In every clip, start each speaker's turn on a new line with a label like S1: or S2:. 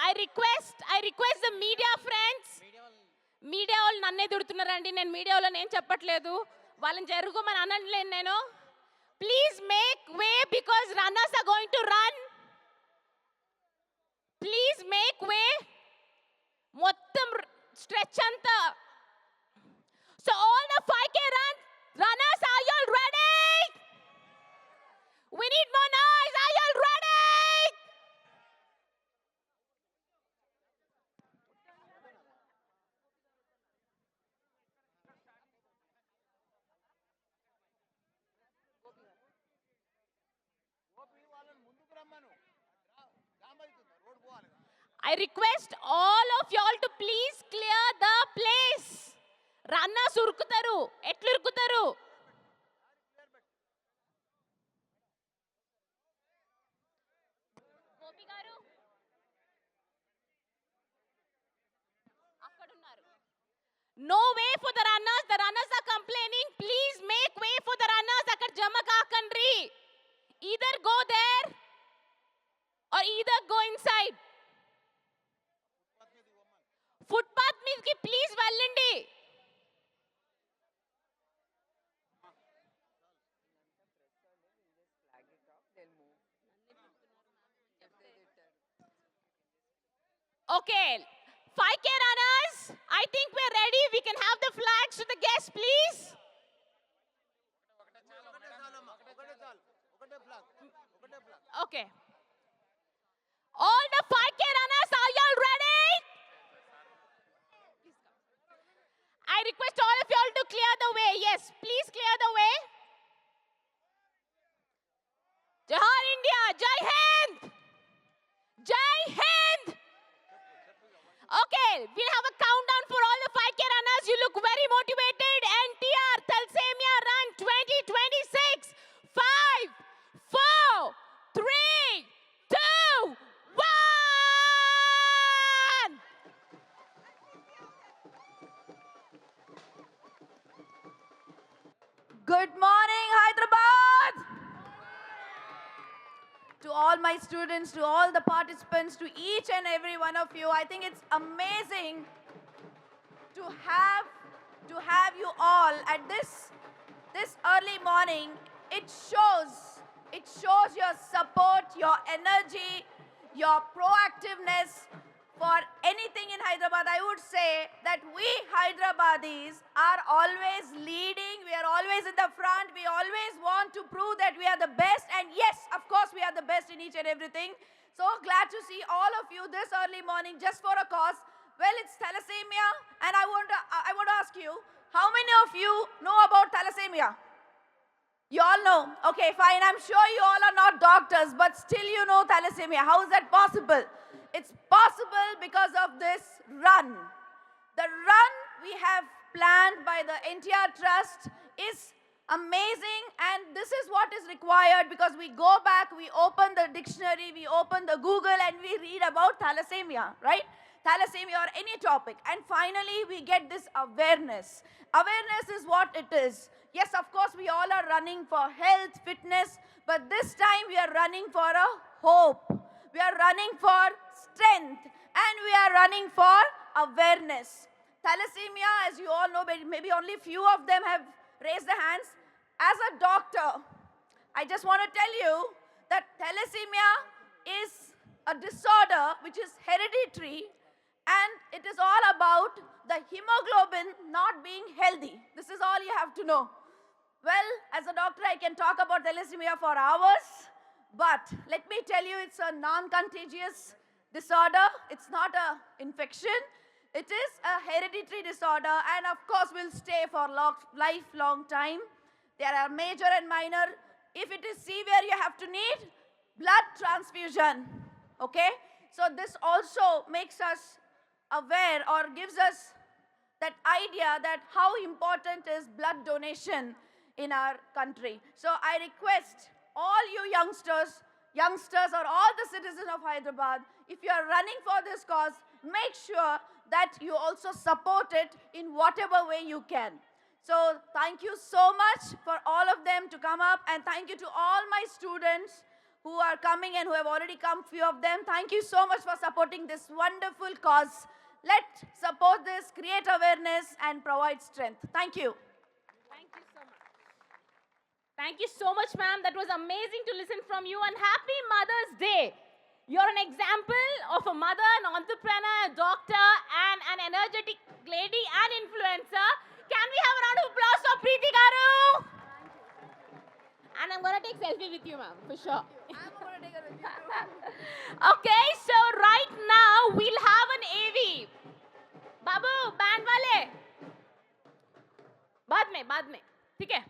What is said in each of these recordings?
S1: I request the media friends. Media వాళ్ళు నన్నే తిడుతున్నారండి. నేను మీడియా వాళ్ళని ఏం చెప్పట్లేదు. వాళ్ళని జరుగుమని అనట్లేదు నేను. Please make way because runners are going to run. Please make way. మొత్తం స్ట్రెచ్ అంతా. So all the 5K runners, are you all ready? We need more noise. Are you all ready? I request all of y'all to please clear the place. Runners urukutaru. Etlu urukutaru? Gopi garu. Akkadunnaru. No way for the runners. The runners are complaining. Please make way for the runners. Akkad jama kaakandri. Either go there or either go inside. Footpath మీదకి please వెళ్ళండి. Okay 5K runners, I think we're ready. We can have the flags to the guests, please. Okay. All the 5K runners, are you all ready? I request all of you all to clear the way. Yes, please clear the way. Jai India, Jai Hind. Jai Hind. Okay, we'll have a countdown for all the 5K runners. You look very motivated. NTR Thalassemia Run 2026. 5, 4, 3, 2, 1.
S2: Good morning, Hyderabad! To all my students, to all the participants, to each and every one of you, I think it's amazing to have you all at this early morning. It shows your support, your energy, your proactiveness for anything in Hyderabad. I would say that we Hyderabadis are always leading. We are always in the front. We always want to prove that we are the best. And yes, of course, we are the best in each and everything. So glad to see all of you this early morning just for a cause. Well, it's thalassemia, and I want to ask you, how many of you know about thalassemia? You all know. Okay, fine. I'm sure you all are not doctors, but still you know thalassemia. How is that possible? It's possible because of this run. The run we have planned by the NTR Trust is amazing, and this is what is required because we go back, we open the dictionary, we open the Google, and we read about thalassemia, right? Thalassemia or any topic. And finally, we get this awareness. Awareness is what it is. Yes, of course, we all are running for health, fitness, but this time we are running for a hope. We are running for strength, and we are running for awareness. Thalassemia, as you all know, maybe only few of them have raised their hands. As a doctor, I just want to tell you that thalassemia is a disorder which is hereditary, and it is all about the hemoglobin not being healthy. This is all you have to know. Well, as a doctor, I can talk about thalassemia for hours, but let me tell you, it's a non-contagious disorder. It's not an infection. It is a hereditary disorder, and of course will stay for lifelong time. There are major and minor. If it is severe, you have to need blood transfusion. Okay? So this also makes us aware or gives us that idea that how important is blood donation in our country. So I request all you youngsters or all the citizens of Hyderabad, if you are running for this cause, make sure that you also support it in whatever way you can. So thank you so much for all of them to come up, and thank you to all my students who are coming and who have already come, few of them. Thank you so much for supporting this wonderful cause. Let's support this, create awareness and provide strength. Thank you.
S1: Thank you so much. Thank you so much, ma'am. That was amazing to listen from you, and happy Mother's Day. You're an example of a mother, an entrepreneur, a doctor, and an energetic lady and influencer. Can we have a round of applause for Preeti Garu? And I'm gonna take selfie with you, ma'am, for sure.
S2: I'm going to take a review.
S1: Okay, so right now we'll have an AV. Babu band वाले बाद में ठीक है.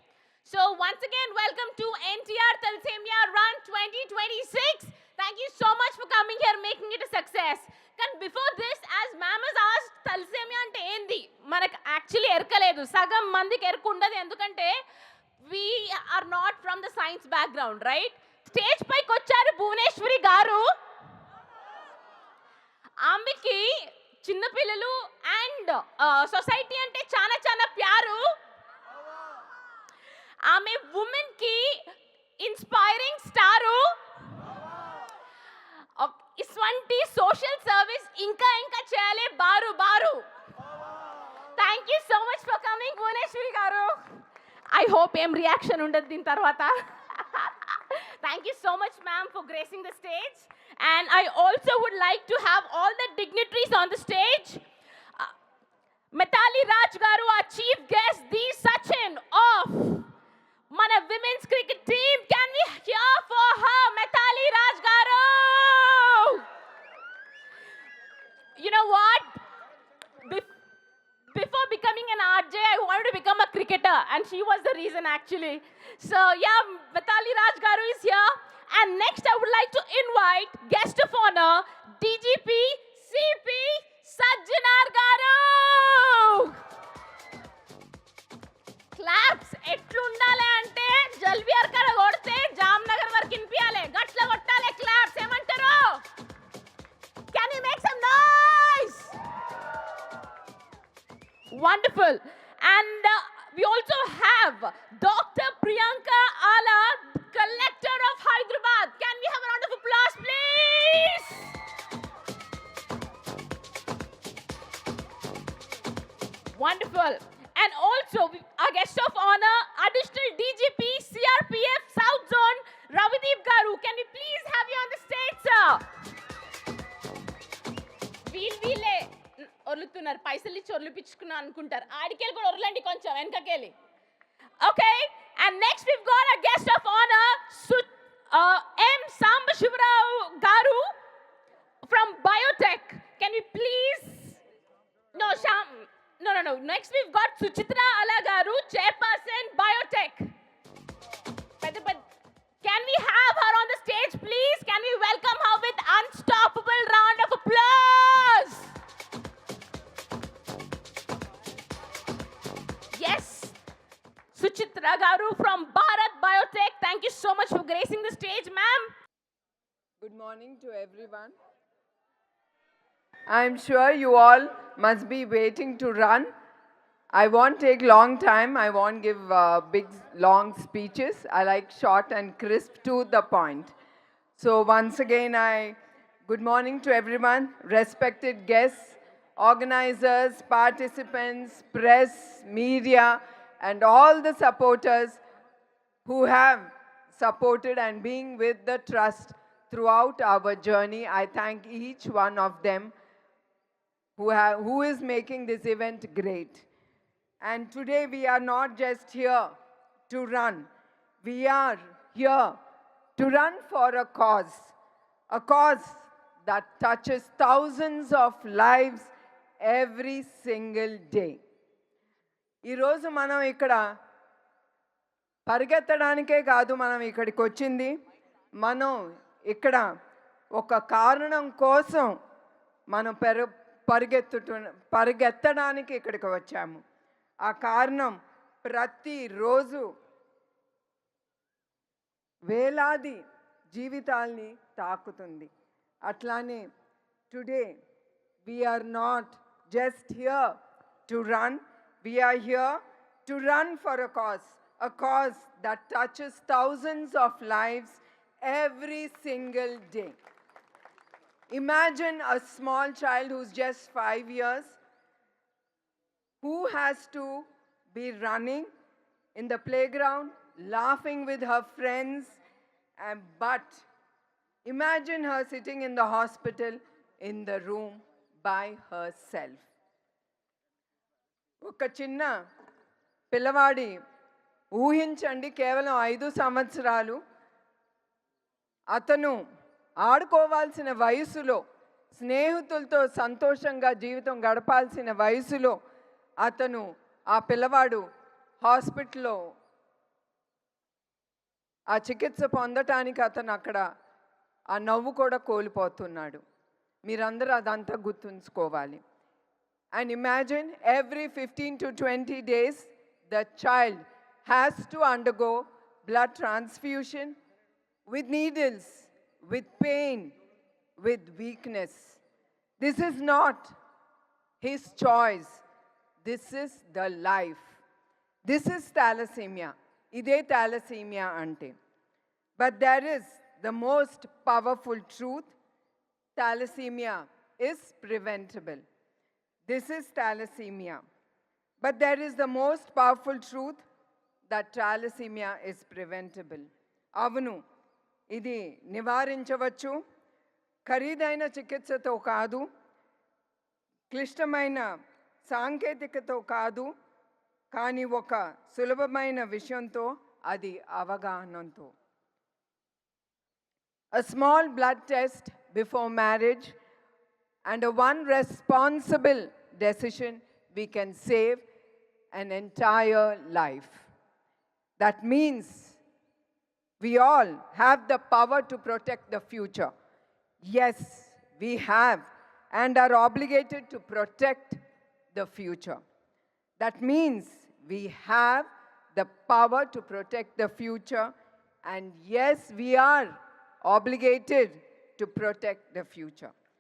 S1: So once again, welcome to NTR Thalassemia Run 2026. Thank you so much for coming here, making it a success. Can before this, as ma'am has asked, thalassemia ante endi manaku actually erkaledu, sagam mandiki erkundadu endukante we are not from the science background, right? Stage paiki vacharu Bhuvaneshwari garu. ఆమెకి చిన్న పిల్లలు and society అంటే చాలా చాలా ప్యారు. ఆమె women కి inspiring star. ఇటువంటి social service ఇంకా ఇంకా చేయాలి బారు. Thank you so much for coming Bhuvaneswari garu. I hope ఏం రియాక్షన్ ఉండదు దీని తర్వాత. Thank you so much, ma'am, for gracing the stage. And I also would like to have all the dignitaries on the stage. Mithali Raj garu, our chief guest, the Sachin of Mana women's cricket team. Can we hear for her, Mithali Raj garu? You know what? Before becoming an RJ, I wanted to become a cricketer, and she was the reason actually. So yeah, Mithali Raj garu is here. And next I would like to invite guest of honor, DGP CP Sajjanar garu. Claps ఎట్లుండాలి అంటే జల్వియర్ కడ కొడితే జామ్నగర్ వరకు వినిపియాలి, గట్ల కొట్టాలి claps. ఏమంటారు? Can you make some noise? Wonderful. And we also have Dr. Priyanka Ala, Collector of Hyderabad. Can we have a round of applause, please? Wonderful. And also, our guest of honor, Additional DGP, CRPF South Zone, Ravideep Garu. Can we please have you on the stage, sir? వీళ్ళే ఒర్లుతున్నారు, పైసలు ఇచ్చి ఒర్లిపించుకున్నా అనుకుంటారు. ఆడికెళ్ళి కూడా ఒర్లండి కొంచెం వెనకకెళ్ళి. Okay, and next we've got a guest of honor, M. Sambashivarao Garu from Biotech. Can we please? No. Next we've got Suchitra Ala Garu, Chairperson, Biotech. Can we have her on the stage, please? Can we welcome her with unstoppable round of applause? Yes. Suchitra Garu from Bharat Biotech. Thank you so much for gracing the stage, ma'am.
S3: Good morning to everyone. I'm sure you all must be waiting to run. I won't take long time. I won't give big, long speeches. I like short and crisp to the point. So once again, good morning to everyone, respected guests, organizers, participants, press, media, and all the supporters who have supported and being with the trust throughout our journey. I thank each one of them who is making this event great. And today we are not just here to run. We are here to run for a cause that touches thousands of lives every single day. ఈరోజు మనం ఇక్కడ పరిగెత్తడానికే కాదు మనం ఇక్కడికి వచ్చింది. మనం ఇక్కడ ఒక కారణం కోసం మనం పరిగెత్తడానికి ఇక్కడికి వచ్చాము. ఆ కారణం ప్రతిరోజు వేలాది జీవితాల్ని తాకుతుంది. అట్లానే today we are not just here to run, we are here to run for a cause that touches thousands of lives every single day. Imagine a small child who's just 5 years who has to be running in the playground, laughing with her friends, but imagine her sitting in the hospital in the room by herself. ఒక చిన్న పిల్లవాడి ఊహించండి, కేవలం 5 సంవత్సరాలు, అతను ఆడుకోవాల్సిన వయసులో, స్నేహితులతో సంతోషంగా జీవితం గడపాల్సిన వయసులో అతను, ఆ పిల్లవాడు హాస్పిటల్లో ఆ చికిత్స పొందటానికి అతను అక్కడ ఆ నవ్వు కూడా కోల్పోతున్నాడు. మీరందరూ అదంతా గుర్తుంచుకోవాలి. And imagine every 15 to 20 days, the child has to undergo blood transfusion with needles, with pain, with weakness. This is not his choice. This is the life. This is thalassemia. Ide thalassemia ante. But there is the most powerful truth. Thalassemia is preventable. This is thalassemia. But there is the most powerful truth that thalassemia is preventable. Avunu, ఇది నివారించవచ్చు. ఖరీదైన చికిత్సతో కాదు, క్లిష్టమైన సాంకేతికతో కాదు, కానీ ఒక సులభమైన విషయంతో, అది అవగాహనతో. A small blood test before marriage and a one responsible decision, we can save an entire life. That means we all have the power to protect the future. Yes, we have and are obligated to protect the future. That means we have the power to protect the future, and yes, we are obligated to protect the future.